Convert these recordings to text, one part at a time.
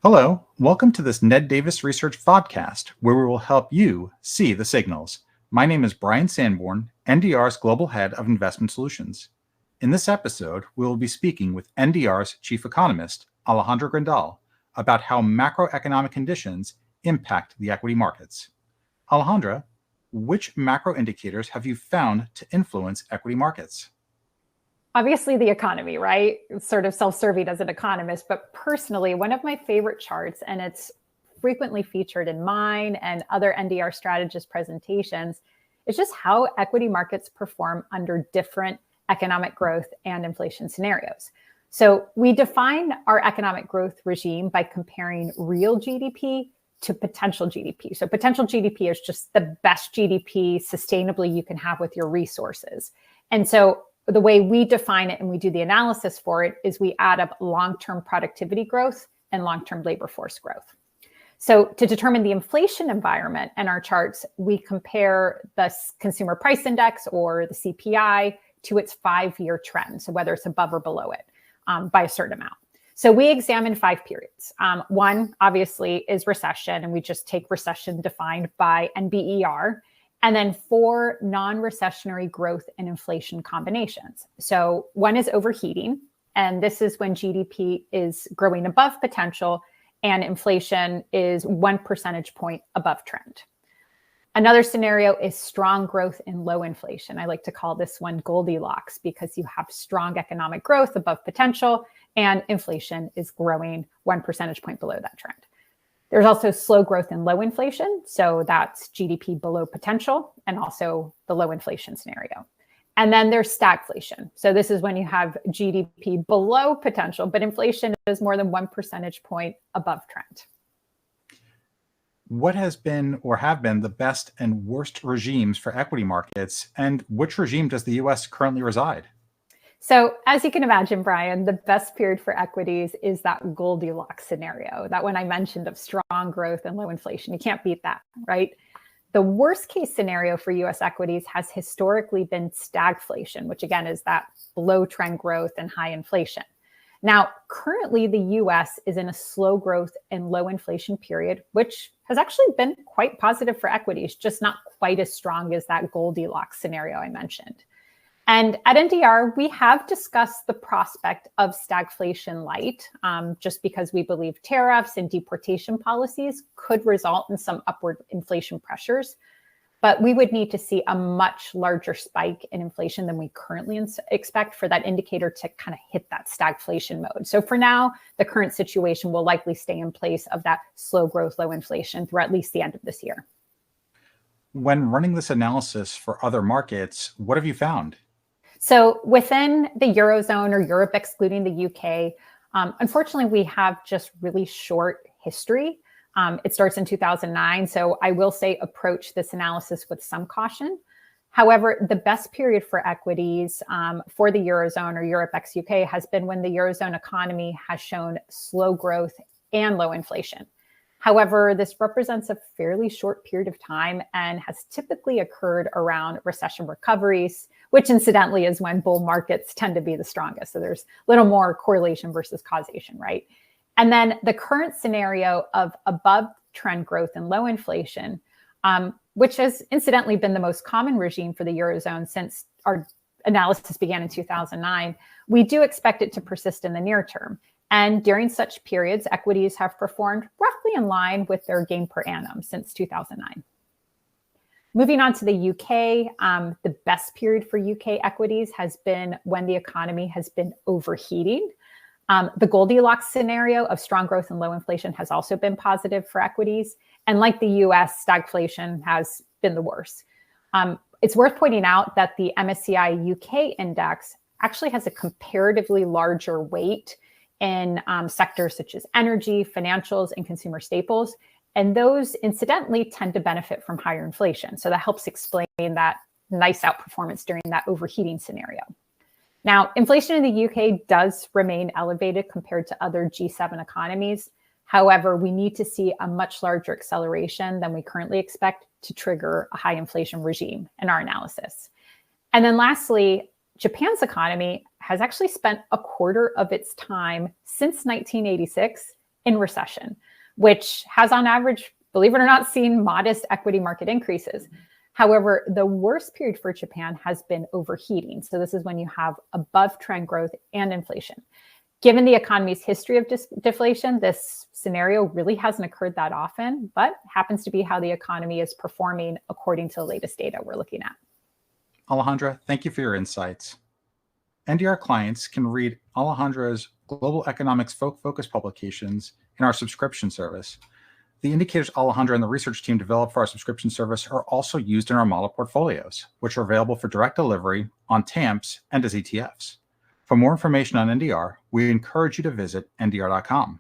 Hello, welcome to this Ned Davis Research podcast, where we will help you see the signals. My name is Brian Sanborn, NDR's Global Head of Investment Solutions. In this episode, we will be speaking with NDR's Chief Economist, Alejandra Grindal, about how macroeconomic conditions impact the equity markets. Alejandra, which macro indicators have you found to influence equity markets? Obviously the economy, right? It's sort of self-serving as an economist, but personally, one of my favorite charts, and it's frequently featured in mine and other NDR strategist presentations, is just how equity markets perform under different economic growth and inflation scenarios. So we define our economic growth regime by comparing real GDP to potential GDP. So potential GDP is just the best GDP sustainably you can have with your resources. And so the way we define it and we do the analysis for it is we add up long-term productivity growth and long-term labor force growth. So to determine the inflation environment in our charts, we compare the consumer price index or the CPI to its 5-year trend. So whether it's above or below it by a certain amount. So we examine 5 periods. One obviously is recession, and we just take recession defined by NBER. And then 4 non-recessionary growth and inflation combinations. So one is overheating, and this is when GDP is growing above potential and inflation is 1 percentage point above trend. Another scenario is strong growth and low inflation. I like to call this one Goldilocks because you have strong economic growth above potential and inflation is growing 1 percentage point below that trend. There's also slow growth and low inflation. So that's GDP below potential and also the low inflation scenario. And then there's stagflation. So this is when you have GDP below potential, but inflation is more than 1 percentage point above trend. What has been or have been the best and worst regimes for equity markets, and which regime does the US currently reside? So as you can imagine, Brian, the best period for equities is that Goldilocks scenario, that one I mentioned of strong growth and low inflation. You can't beat that, right? The worst case scenario for US equities has historically been stagflation, which again is that below trend growth and high inflation. Now, currently the US is in a slow growth and low inflation period, which has actually been quite positive for equities, just not quite as strong as that Goldilocks scenario I mentioned. And at NDR, we have discussed the prospect of stagflation light, just because we believe tariffs and deportation policies could result in some upward inflation pressures. But we would need to see a much larger spike in inflation than we currently expect for that indicator to kind of hit that stagflation mode. So for now, the current situation will likely stay in place of that slow growth, low inflation through at least the end of this year. When running this analysis for other markets, what have you found? So within the Eurozone or Europe, excluding the UK, unfortunately, we have just really short history. It starts in 2009. So I will say approach this analysis with some caution. However, the best period for equities for the Eurozone or Europe ex UK has been when the Eurozone economy has shown slow growth and low inflation. However, this represents a fairly short period of time and has typically occurred around recession recoveries, which incidentally is when bull markets tend to be the strongest. So there's a little more correlation versus causation, right? And then the current scenario of above trend growth and low inflation, which has incidentally been the most common regime for the Eurozone since our analysis began in 2009, we do expect it to persist in the near term. And during such periods, equities have performed roughly in line with their gain per annum since 2009. Moving on to the UK, the best period for UK equities has been when the economy has been overheating. The Goldilocks scenario of strong growth and low inflation has also been positive for equities. And like the US, stagflation has been the worst. It's worth pointing out that the MSCI UK index actually has a comparatively larger weight in sectors such as energy, financials, and consumer staples. And those incidentally tend to benefit from higher inflation. So that helps explain that nice outperformance during that overheating scenario. Now, inflation in the UK does remain elevated compared to other G7 economies. However, we need to see a much larger acceleration than we currently expect to trigger a high inflation regime in our analysis. And then lastly, Japan's economy has actually spent a quarter of its time since 1986 in recession, which has on average, believe it or not, seen modest equity market increases. However, the worst period for Japan has been overheating. So this is when you have above trend growth and inflation. Given the economy's history of deflation, this scenario really hasn't occurred that often, but happens to be how the economy is performing according to the latest data we're looking at. Alejandra, thank you for your insights. NDR clients can read Alejandra's Global Economics Focus publications in our subscription service. The indicators Alejandra and the research team developed for our subscription service are also used in our model portfolios, which are available for direct delivery on TAMPs and as ETFs. For more information on NDR, we encourage you to visit ndr.com.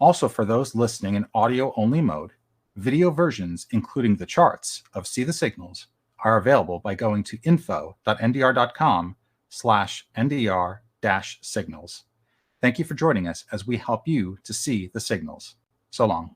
Also, for those listening in audio-only mode, video versions, including the charts of See the Signals, are available by going to info.ndr.com/ndr-signals. Thank you for joining us as we help you to see the signals. So long.